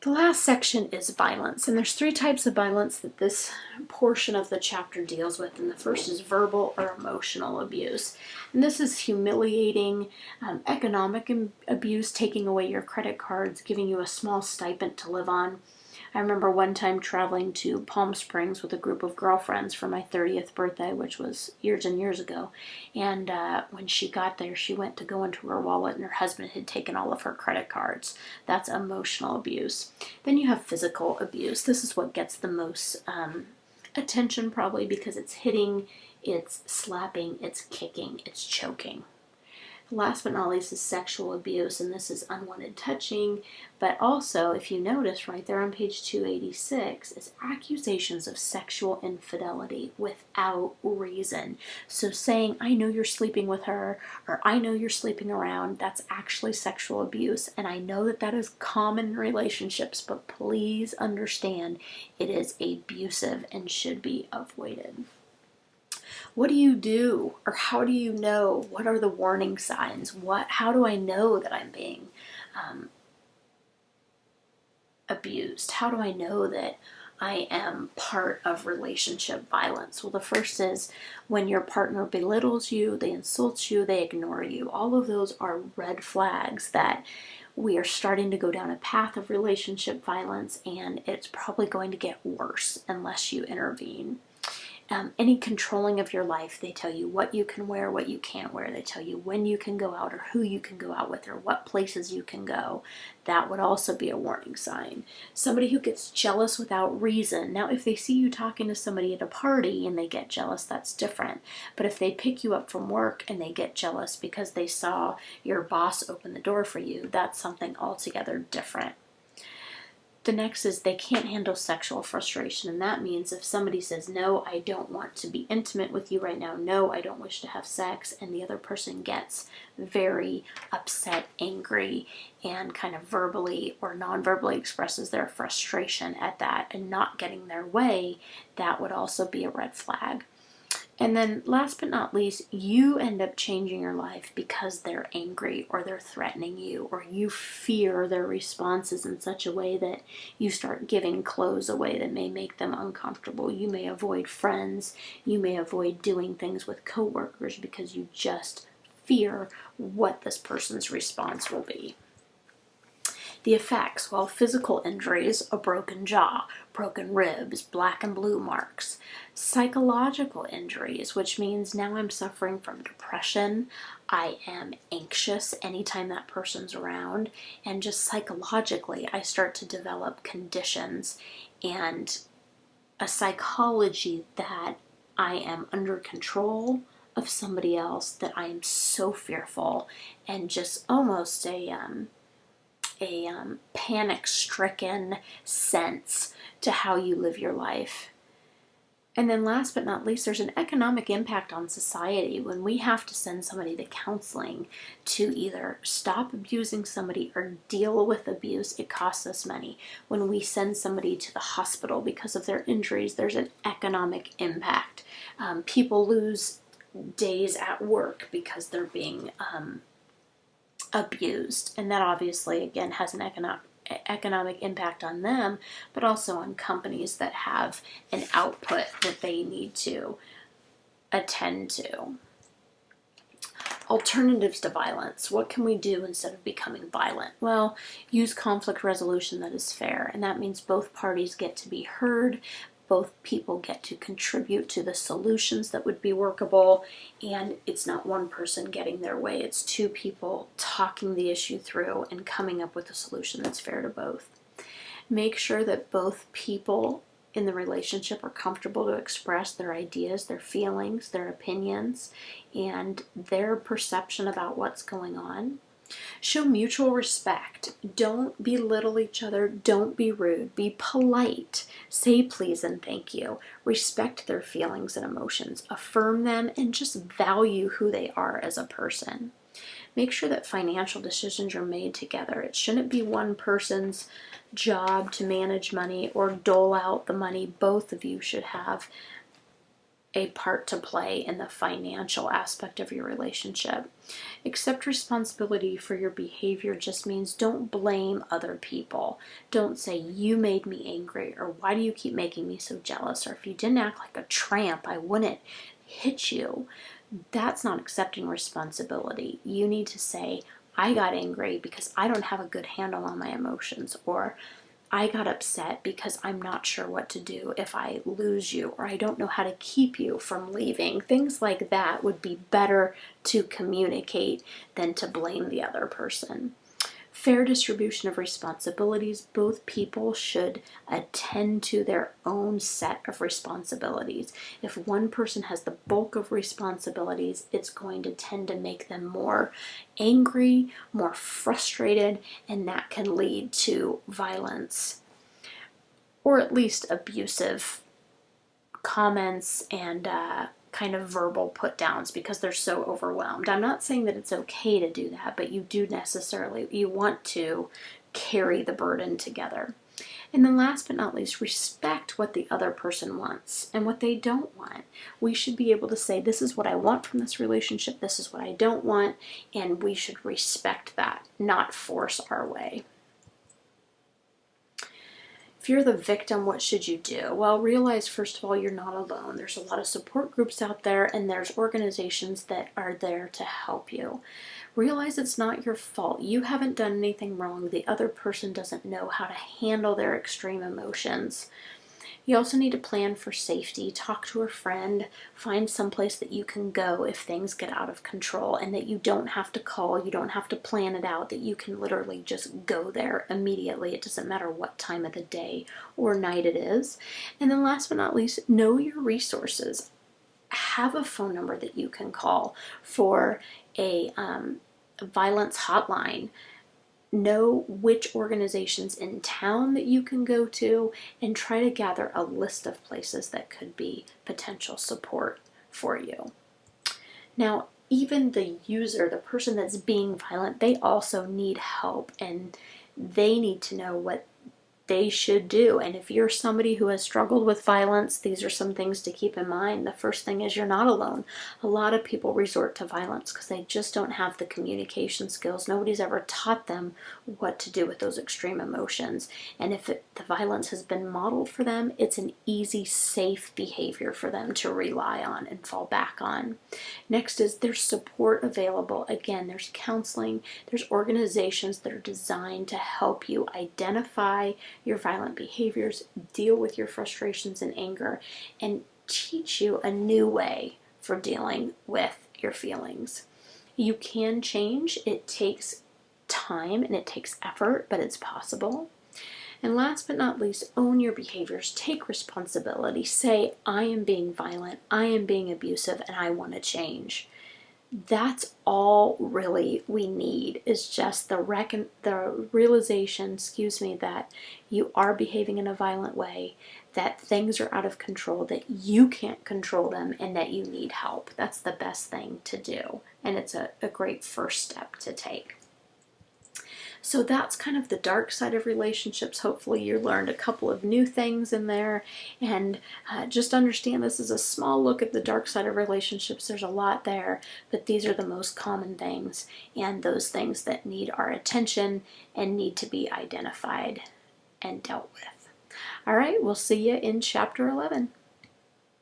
The last section is violence, and there's three types of violence that this portion of the chapter deals with. And the first is verbal or emotional abuse, and this is humiliating, economic abuse, taking away your credit cards, giving you a small stipend to live on. I remember one time traveling to Palm Springs with a group of girlfriends for my 30th birthday, which was years and years ago. And when she got there, she went to go into her wallet, and her husband had taken all of her credit cards. That's emotional abuse. Then you have physical abuse. This is what gets the most attention, probably because it's hitting, it's slapping, it's kicking, it's choking. Last but not least is sexual abuse, and this is unwanted touching, but also, if you notice right there on page 286, is accusations of sexual infidelity without reason. So saying, I know you're sleeping with her, or I know you're sleeping around, that's actually sexual abuse, and I know that that is common in relationships, but please understand it is abusive and should be avoided. What do you do, or how do you know? What are the warning signs? How do I know that I'm being abused? How do I know that I am part of relationship violence? Well, the first is when your partner belittles you, they insult you, they ignore you. All of those are red flags that we are starting to go down a path of relationship violence, and it's probably going to get worse unless you intervene. Any controlling of your life, they tell you what you can wear, what you can't wear. They tell you when you can go out, or who you can go out with, or what places you can go. That would also be a warning sign. Somebody who gets jealous without reason. Now, if they see you talking to somebody at a party and they get jealous, that's different. But if they pick you up from work and they get jealous because they saw your boss open the door for you, that's something altogether different. The next is they can't handle sexual frustration, and that means if somebody says, no, I don't want to be intimate with you right now, no, I don't wish to have sex, and the other person gets very upset, angry, and kind of verbally or non-verbally expresses their frustration at that and not getting their way, that would also be a red flag. And then last but not least, you end up changing your life because they're angry or they're threatening you, or you fear their responses in such a way that you start giving clothes away that may make them uncomfortable. You may avoid friends. You may avoid doing things with coworkers because you just fear what this person's response will be. The effects, well, physical injuries, a broken jaw, broken ribs, black and blue marks. Psychological injuries, which means now I'm suffering from depression, I am anxious anytime that person's around, and just psychologically I start to develop conditions and a psychology that I am under control of somebody else, that I am so fearful, and just almost a panic-stricken sense to how you live your life. And then last but not least, there's an economic impact on society when we have to send somebody to counseling to either stop abusing somebody or deal with abuse. It costs us money. When we send somebody to the hospital because of their injuries, there's an economic impact. People lose days at work because they're being abused, and that obviously again has an economic impact on them, but also on companies that have an output that they need to attend to. Alternatives to violence. What can we do instead of becoming violent? Well, use conflict resolution that is fair, and that means both parties get to be heard, both people get to contribute to the solutions that would be workable, and it's not one person getting their way, it's two people talking the issue through and coming up with a solution that's fair to both. Make sure that both people in the relationship are comfortable to express their ideas, their feelings, their opinions, and their perception about what's going on. Show mutual respect. Don't belittle each other. Don't be rude. Be polite. Say please and thank you. Respect their feelings and emotions. Affirm them and just value who they are as a person. Make sure that financial decisions are made together. It shouldn't be one person's job to manage money or dole out the money. Both of you should have a part to play in the financial aspect of your relationship. Accept responsibility for your behavior just means don't blame other people. Don't say, you made me angry, or why do you keep making me so jealous, or if you didn't act like a tramp, I wouldn't hit you. That's not accepting responsibility. You need to say, I got angry because I don't have a good handle on my emotions, or I got upset because I'm not sure what to do if I lose you, or I don't know how to keep you from leaving. Things like that would be better to communicate than to blame the other person. Fair distribution of responsibilities. Both people should attend to their own set of responsibilities. If one person has the bulk of responsibilities, it's going to tend to make them more angry, more frustrated, and that can lead to violence, or at least abusive comments and kind of verbal put downs because they're so overwhelmed. I'm not saying that it's okay to do that, but you want to carry the burden together. And then last but not least, respect what the other person wants and what they don't want. We should be able to say, this is what I want from this relationship, this is what I don't want, and we should respect that, not force our way. If you're the victim, what should you do? Well, realize first of all, you're not alone. There's a lot of support groups out there, and there's organizations that are there to help you. Realize it's not your fault. You haven't done anything wrong. The other person doesn't know how to handle their extreme emotions. You also need to plan for safety. Talk to a friend. Find someplace that you can go if things get out of control, and that you don't have to call, you don't have to plan it out, that you can literally just go there immediately. It doesn't matter what time of the day or night it is. And then last but not least, know your resources. Have a phone number that you can call for a violence hotline. Know which organizations in town that you can go to, and try to gather a list of places that could be potential support for you. Now, even the user, the person that's being violent, they also need help, and they need to know what they should do. And if you're somebody who has struggled with violence, these are some things to keep in mind. The first thing is you're not alone. A lot of people resort to violence because they just don't have the communication skills. Nobody's ever taught them what to do with those extreme emotions. And if the violence has been modeled for them, it's an easy, safe behavior for them to rely on and fall back on. Next is there's support available. Again, there's counseling, there's organizations that are designed to help you identify your violent behaviors, deal with your frustrations and anger, and teach you a new way for dealing with your feelings. You can change. It takes time and it takes effort, but it's possible. And last but not least, own your behaviors. Take responsibility. Say, I am being violent, I am being abusive, and I want to change. That's all really we need, is just the realization, that you are behaving in a violent way, that things are out of control, that you can't control them, and that you need help. That's the best thing to do, and it's a great first step to take. So that's kind of the dark side of relationships. Hopefully you learned a couple of new things in there, and just understand this is a small look at the dark side of relationships. There's a lot there, but these are the most common things, and those things that need our attention and need to be identified and dealt with. All right, we'll see you in chapter 11.